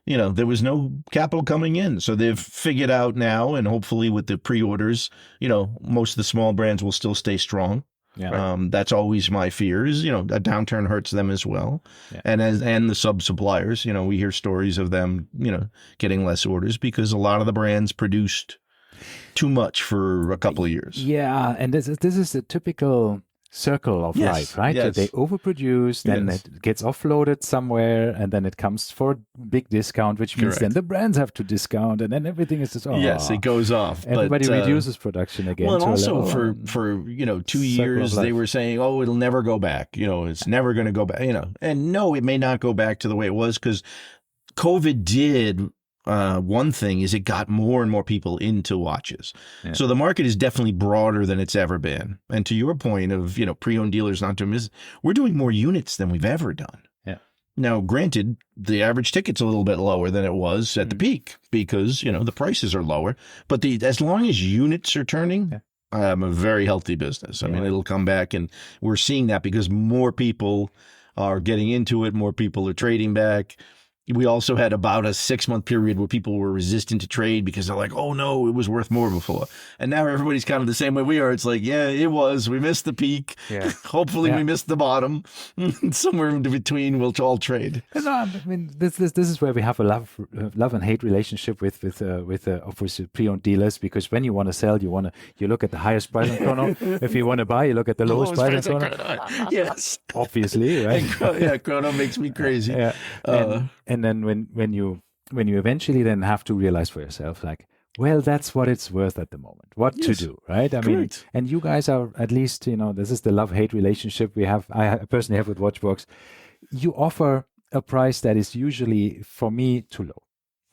D: there was no capital coming in. So they've figured out now, and hopefully with the pre-orders, most of the small brands will still stay strong.
C: Yeah.
D: That's always my fear is, a downturn hurts them as well. Yeah. And the sub-suppliers, we hear stories of them, getting less orders because a lot of the brands produced too much for a couple of years.
C: Yeah. And this is the typical circle of life, right?
D: Yes.
C: So they overproduce, then it gets offloaded somewhere, and then it comes for a big discount, which means then the brands have to discount, and then everything is just
D: yes, it goes off.
C: Everybody reduces production again.
D: Well, and also for 2 years they were saying, oh, it'll never go back. It's never going to go back. And no, it may not go back to the way it was because COVID did. One thing is it got more and more people into watches. Yeah. So the market is definitely broader than it's ever been. And to your point of, pre-owned dealers not doing business, we're doing more units than we've ever done.
C: Yeah.
D: Now, granted, the average ticket's a little bit lower than it was at the peak because, the prices are lower. But as long as units are turning, a very healthy business. I mean, it'll come back, and we're seeing that because more people are getting into it. More people are trading back. We also had about a 6-month period where people were resistant to trade because they're like, oh, no, it was worth more before. And now everybody's kind of the same way we are. It's like, yeah, it was. We missed the peak. Yeah. Hopefully we missed the bottom. Somewhere in between, we'll all trade.
C: No, I mean, this is where we have a love and hate relationship with obviously pre-owned dealers, because when you want to sell, you look at the highest price on Chrono. If you want to buy, you look at the lowest price on Chrono.
D: Yes.
C: Obviously, right?
D: Chrono makes me crazy.
C: Yeah. And then when you eventually then have to realize for yourself, like, well, that's what it's worth at the moment. What to do, right? I mean, and you guys are at least, this is the love-hate relationship I personally have with WatchBox. You offer a price that is usually, for me, too low.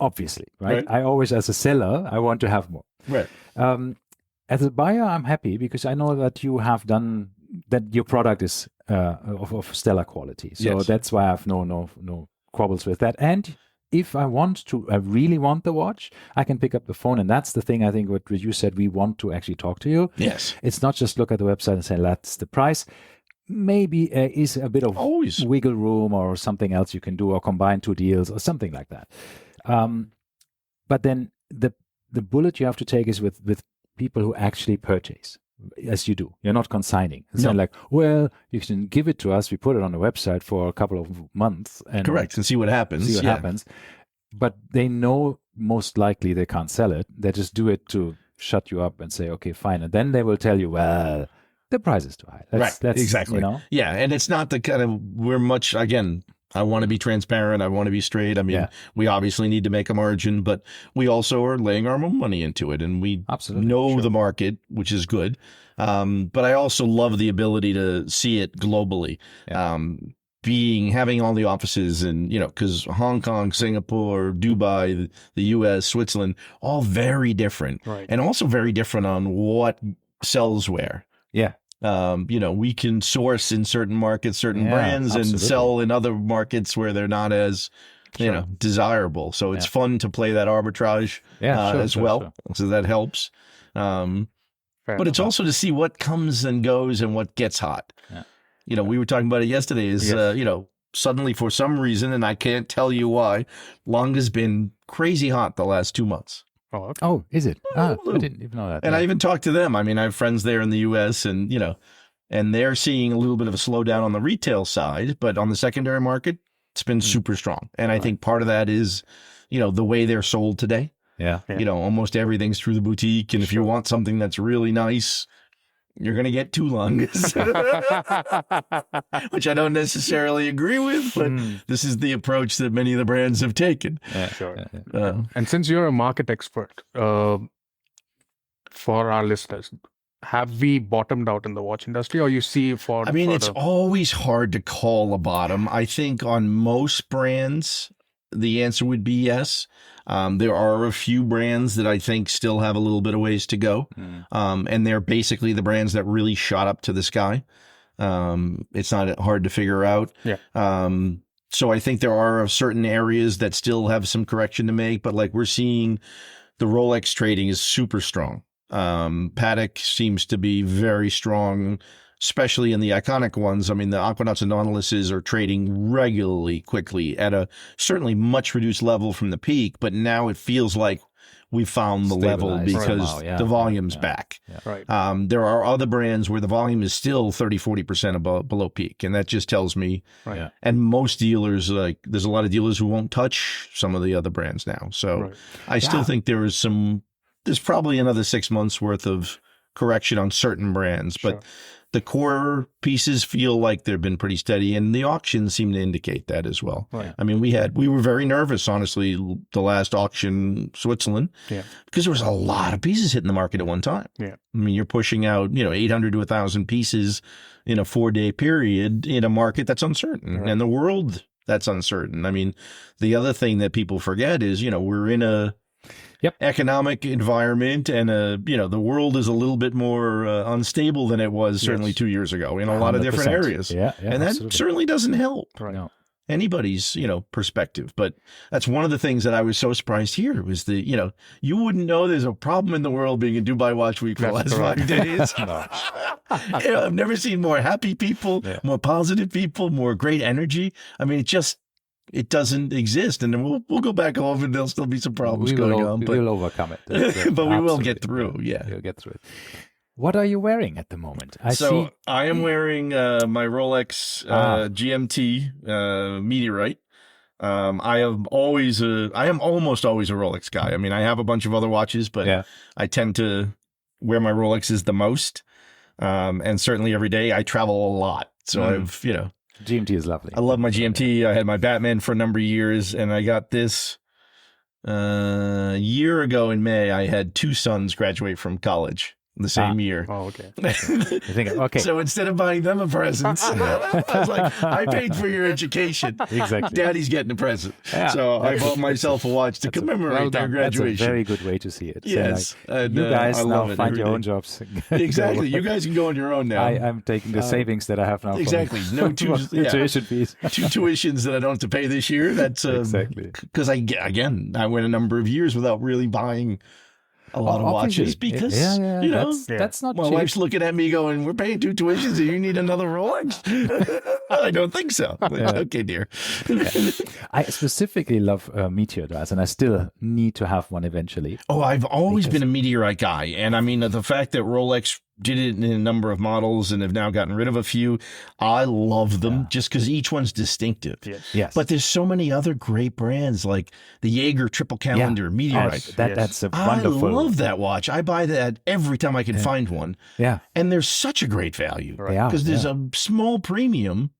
C: Obviously, right? I always, as a seller, I want to have more.
D: Right.
C: As a buyer, I'm happy because I know that you have done that. Your product is of stellar quality, so that's why I have no quabbles with that. And if I really want the watch, I can pick up the phone. And that's the thing, I think, what you said, we want to actually talk to you.
D: Yes.
C: It's not just look at the website and say, that's the price. Maybe is a bit of wiggle room or something else you can do, or combine two deals or something like that. But then the the bullet you have to take is with people who actually purchase, as you do. You're not consigning. It's not like, well, you can give it to us. We put it on the website for a couple of months. And
D: correct. And see what happens.
C: See what happens. But they know most likely they can't sell it. They just do it to shut you up and say, okay, fine. And then they will tell you, well, the price is too high. That's
D: exactly. Yeah. And it's not the kind of, again, I want to be transparent. I want to be straight. I mean, we obviously need to make a margin, but we also are laying our own money into it, and we know the market, which is good. But I also love the ability to see it globally. Having all the offices and, because Hong Kong, Singapore, Dubai, the US, Switzerland, all very different. Right. And also very different on what sells where.
C: Yeah.
D: We can source in certain markets, certain brands, and sell in other markets where they're not as, desirable. So it's fun to play that arbitrage as well. So that helps. But it's also to see what comes and goes and what gets hot. Yeah. We were talking about it yesterday suddenly for some reason, and I can't tell you why, long has been crazy hot the last 2 months.
C: Oh, okay. Oh, is it? I didn't even know that.
D: And I even talked to them. I mean, I have friends there in the U.S. and, and they're seeing a little bit of a slowdown on the retail side, but on the secondary market, it's been super strong. And I think part of that is, the way they're sold today.
C: Yeah.
D: Almost everything's through the boutique. And if you want something that's really nice, you're going to get two lungs, which I don't necessarily agree with, but this is the approach that many of the brands have taken.
E: Yeah, sure. And since you're a market expert, for our listeners, have we bottomed out in the watch industry, or you see
D: it's always hard to call a bottom. I think on most brands, the answer would be yes. There are a few brands that I think still have a little bit of ways to go. And they're basically the brands that really shot up to the sky. It's not hard to figure out.
E: Yeah.
D: So I think there are certain areas that still have some correction to make, but like we're seeing the Rolex trading is super strong. Patek seems to be very strong, especially in the iconic ones. I mean, the Aquanauts and Nautiluses are trading regularly, quickly at a certainly much reduced level from the peak, but now it feels like we found the level because the volume's back.
E: Yeah. Right.
D: There are other brands where the volume is still 30-40% below peak, and that just tells me.
E: Right.
D: And most dealers, there's a lot of dealers who won't touch some of the other brands now. So I still think there's probably another 6 months worth of correction on certain brands, but the core pieces feel like they've been pretty steady, and the auctions seem to indicate that as well.
E: Right.
D: I mean, we were very nervous, honestly, the last auction, Switzerland, because there was a lot of pieces hitting the market at one time.
E: Yeah.
D: I mean, you're pushing out, 800 to 1,000 pieces in a 4-day period in a market that's uncertain, and the world that's uncertain. I mean, the other thing that people forget is, we're in a economic environment, and the world is a little bit more unstable than it was certainly 2 years ago in a lot of different areas. And that certainly doesn't help anybody's perspective. But that's one of the things that I was so surprised here was you wouldn't know there's a problem in the world being in Dubai Watch Week for the last 5 days. I've never seen more happy people, more positive people, more great energy. I mean, it doesn't exist, and then we'll go back home, and there'll still be some problems going on.
C: But we'll overcome it.
D: But we will get through.
C: We'll get through it. What are you wearing at the moment?
D: I am wearing my Rolex GMT Meteorite. I am almost always a Rolex guy. I mean, I have a bunch of other watches, but I tend to wear my Rolexes the most, and certainly every day. I travel a lot, so I've
C: GMT is lovely.
D: I love my GMT. I had my Batman for a number of years, and I got this a year ago in May. I had 2 sons graduate from college the same year.
E: Oh, okay.
C: Okay.
D: So instead of buying them a present, I was like, I paid for your education.
C: Exactly.
D: Daddy's getting a present. Yeah. So I bought myself a watch to commemorate their graduation.
C: That's a very good way to see it.
D: Yes.
C: So you guys now find your own jobs.
D: Exactly. You guys can go on your own now.
C: I'm taking the savings that I have now.
D: Exactly. No
C: tuition fees.
D: 2 tuitions that I don't have to pay this year. That's
C: exactly.
D: Because I went a number of years without really buying a lot of watches because, you know,
C: that's not
D: my
C: cheap.
D: wife's looking at me going, we're paying 2 tuitions and you need another Rolex? I don't think so. Okay, dear.
C: I specifically love meteor dials, and I still need to have one eventually.
D: Oh, I've always been a meteorite guy. And I mean, the fact that Rolex did it in a number of models and have now gotten rid of a few, I love them just because each one's distinctive.
C: Yes.
D: But there's so many other great brands like the Jaeger triple calendar meteorite.
C: That's a wonderful.
D: I love that watch. I buy that every time I can find one.
C: Yeah.
D: And they're such a great value.
C: They are,
D: because there's a small premium.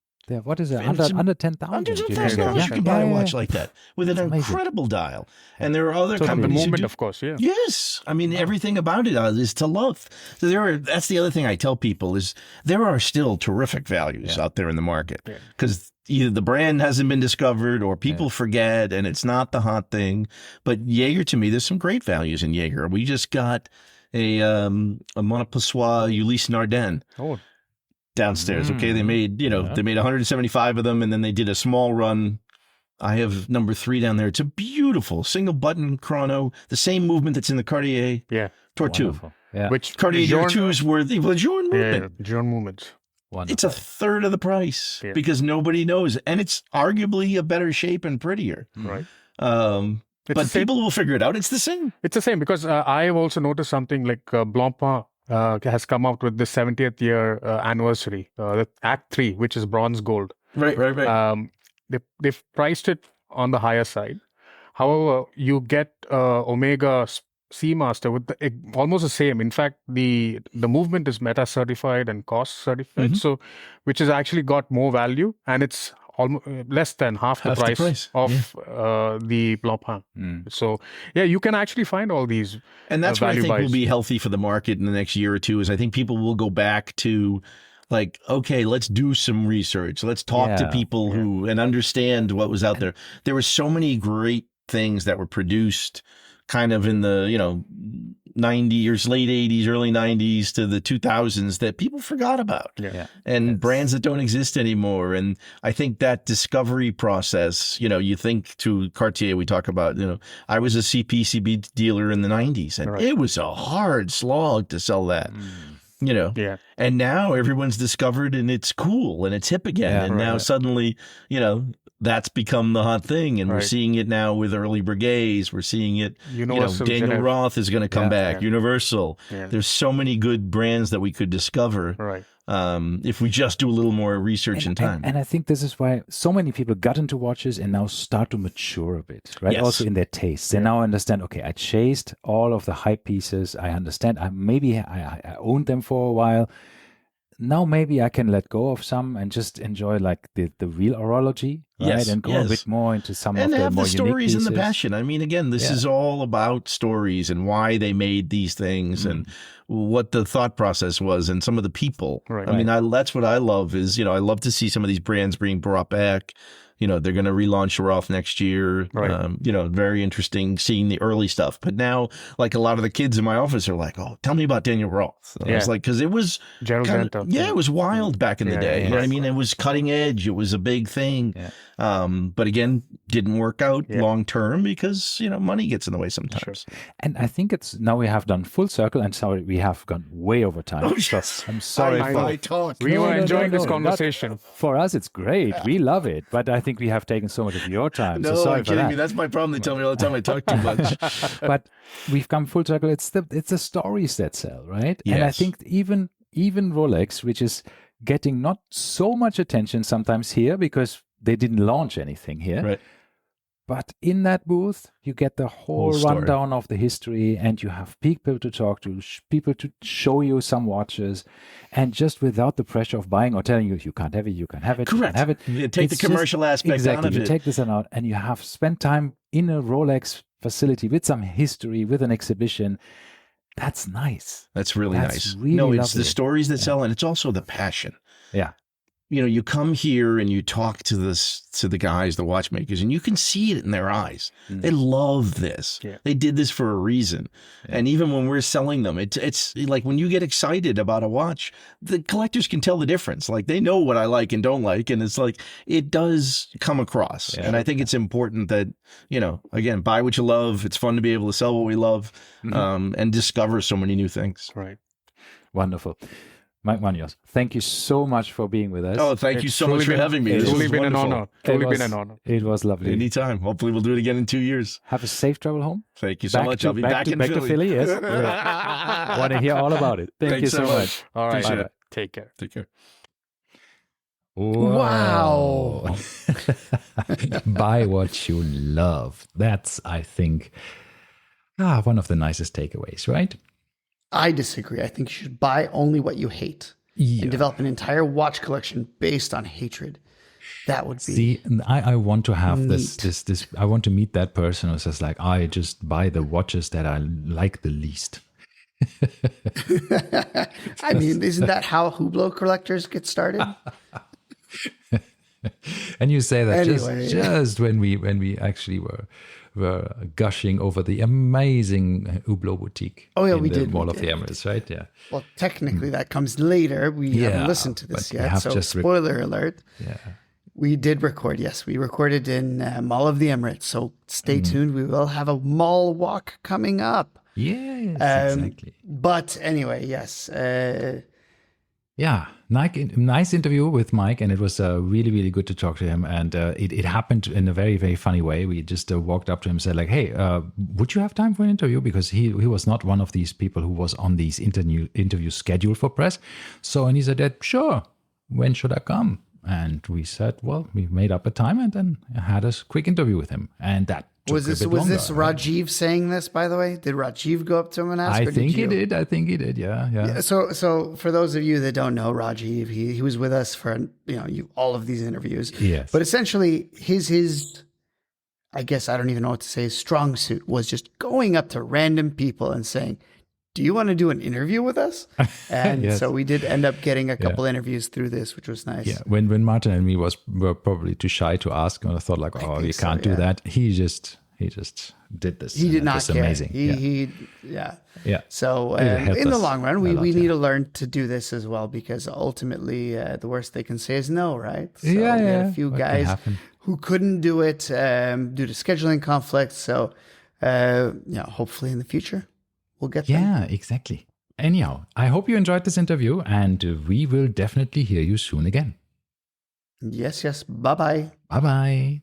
C: What is it? Under 10,000.
D: $100,000 you can buy a watch like that with an incredible dial. And there are other companies.
E: The movement,
D: who do,
E: of course,
D: Yes. I mean, everything about it is to love. So that's the other thing I tell people is there are still terrific values out there in the market because either the brand hasn't been discovered or people forget and it's not the hot thing. But Jaeger, to me, there's some great values in Jaeger. We just got a Montpassoir Ulysse Nardin.
E: Oh.
D: Downstairs. Okay. They made, they made 175 of them and then they did a small run. I have number 3 down there. It's a beautiful single button chrono, the same movement that's in the Cartier Tortue.
C: Yeah.
E: Which
D: Cartier Tortues were the Journe movement.
E: Yeah, Journe movements.
C: Wonderful.
D: It's a third of the price because nobody knows. And it's arguably a better shape and prettier.
E: Right.
D: But people will figure it out. It's the same.
E: It's the same because I have also noticed something like Blancpain has come out with the 70th year anniversary, the Act 3, which is bronze gold.
D: Right.
E: They've priced it on the higher side. However, you get Omega Seamaster with almost the same. In fact, the movement is meta certified and cost certified, so which has actually got more value, and it's almost less than half the price of the Blancpain. So you can actually find all these.
D: And that's what I think will be healthy for the market in the next year or two. Is I think people will go back to like, okay, let's do some research. Let's talk to people who and understand what was out there. There were so many great things that were produced kind of in the, 90s, late 80s, early 90s to the 2000s that people forgot about. And brands that don't exist anymore. And I think that discovery process, you think to Cartier, we talk about, I was a CPCB dealer in the 90s and it was a hard slog to sell that. And now everyone's discovered and it's cool and it's hip again. And now suddenly, that's become the hot thing. And we're seeing it now with early Breguets. We're seeing it, Daniel Roth is going to come back, Universal. There's so many good brands that we could discover if we just do a little more research and time.
C: And I think this is why so many people got into watches and now start to mature a bit, right? Also in their tastes. They now understand, okay, I chased all of the hype pieces. I understand. I owned them for a while. Now maybe I can let go of some and just enjoy like the real horology, right? And go a bit more into some of the more unique pieces. And have the stories
D: and the passion. I mean, again, this is all about stories and why they made these things and what the thought process was and some of the people. I mean, that's what I love is, I love to see some of these brands being brought back. They're going to relaunch Ralf next year. Very interesting seeing the early stuff. But now, like a lot of the kids in my office are like, "Oh, tell me about Daniel Roth." I was like, because it was it was wild back in the day. You know what I mean? It was cutting edge. It was a big thing. But again, didn't work out long term because money gets in the way sometimes.
C: And I think it's now we have done full circle, and sorry, we have gone way over time.
D: Oh, yes.
C: I'm sorry.
D: I talk.
E: We were enjoying this conversation.
C: For us, it's great. We love it. But I think we have taken so much of your time.
D: No,
C: so sorry
D: I'm
C: for
D: kidding
C: that.
D: me. That's my problem. They tell me all the time I talk too much.
C: But we've come full circle. It's the stories that sell, right?
D: Yes.
C: And I think even Rolex, which is getting not so much attention sometimes here because they didn't launch anything here.
D: Right.
C: But in that booth, you get the whole rundown of the history and you have people to talk to, people to show you some watches, and just without the pressure of buying or telling you, you can't have it, you can have it,
D: Correct.
C: you can have it.
D: You take the commercial aspect out of it.
C: You take this out and you have spent time in a Rolex facility with some history, with an exhibition. That's nice.
D: That's really nice.
C: Really
D: it's
C: lovely.
D: the stories that sell, and it's also the passion.
C: Yeah.
D: you come here and you talk to the guys, the watchmakers, and you can see it in their eyes. They love this. Yeah. They did this for a reason. Yeah. And even when we're selling them, it's like when you get excited about a watch, the collectors can tell the difference. Like they know what I like and don't like. And it's like, it does come across. Yeah. And I think it's important that, again, buy what you love. It's fun to be able to sell what we love, and discover so many new things.
E: Right.
C: Wonderful. Mike Manjos, thank you so much for being with us.
D: Oh, thank you so much for having me.
E: It's
D: truly
E: been an honor. Truly been an honor.
C: It was lovely.
D: Anytime. Hopefully we'll do it again in 2 years.
C: Have a safe travel home.
D: Thank you so much. I'll be back in Philly.
C: To Philly, yes. Yeah. Want to hear all about it. Thank you so much.
E: All right.
D: Appreciate it.
E: Take care.
D: Take care.
B: Wow.
A: Buy what you love. That's, I think, one of the nicest takeaways, right?
B: I disagree. I think you should buy only what you hate and develop an entire watch collection based on hatred. That would be.
A: See, I want to have this. I want to meet that person who says like, I just buy the watches that I like the least.
B: I mean, isn't that how Hublot collectors get started?
A: And you say that just when we actually were gushing over the amazing Hublot boutique.
B: Oh yeah,
A: in
B: we
A: the
B: did.
A: Mall of the Emirates, right? Yeah.
B: Well, technically that comes later. We haven't listened to this yet, so spoiler alert.
A: Yeah.
B: We did record. Yes, we recorded in Mall of the Emirates. So stay tuned. We will have a mall walk coming up.
A: Yes, exactly.
B: But anyway, yes.
A: Yeah, nice interview with Mike, and it was really, really good to talk to him. And it happened in a very, very funny way. We just walked up to him and said, like, hey, would you have time for an interview? Because he was not one of these people who was on these interview scheduled for press. And he said, yeah, sure, when should I come? And we said, well, we made up a time and then had a quick interview with him. And that
B: was this Rajeev saying this, by the way? Did Rajeev go up to him and ask?
A: I think he did. Yeah.
B: So for those of you that don't know Rajeev, he was with us for all of these interviews.
A: Yes.
B: But essentially, his I guess I don't even know what to say. His strong suit was just going up to random people and saying, do you want to do an interview with us? And so we did end up getting a couple interviews through this, which was nice.
A: Yeah, when Martin and me were probably too shy to ask, and I thought like, oh, you can't do that. He just did this.
B: He did not
A: was
B: care.
A: Amazing.
B: Yeah. So in the long run, we need to learn to do this as well, because ultimately the worst they can say is no, right? So we had a few guys who couldn't do it due to scheduling conflicts. So hopefully in the future, we'll get them.
A: Yeah, exactly. Anyhow, I hope you enjoyed this interview, and we will definitely hear you soon again.
B: Yes. Bye-bye.
A: Bye-bye.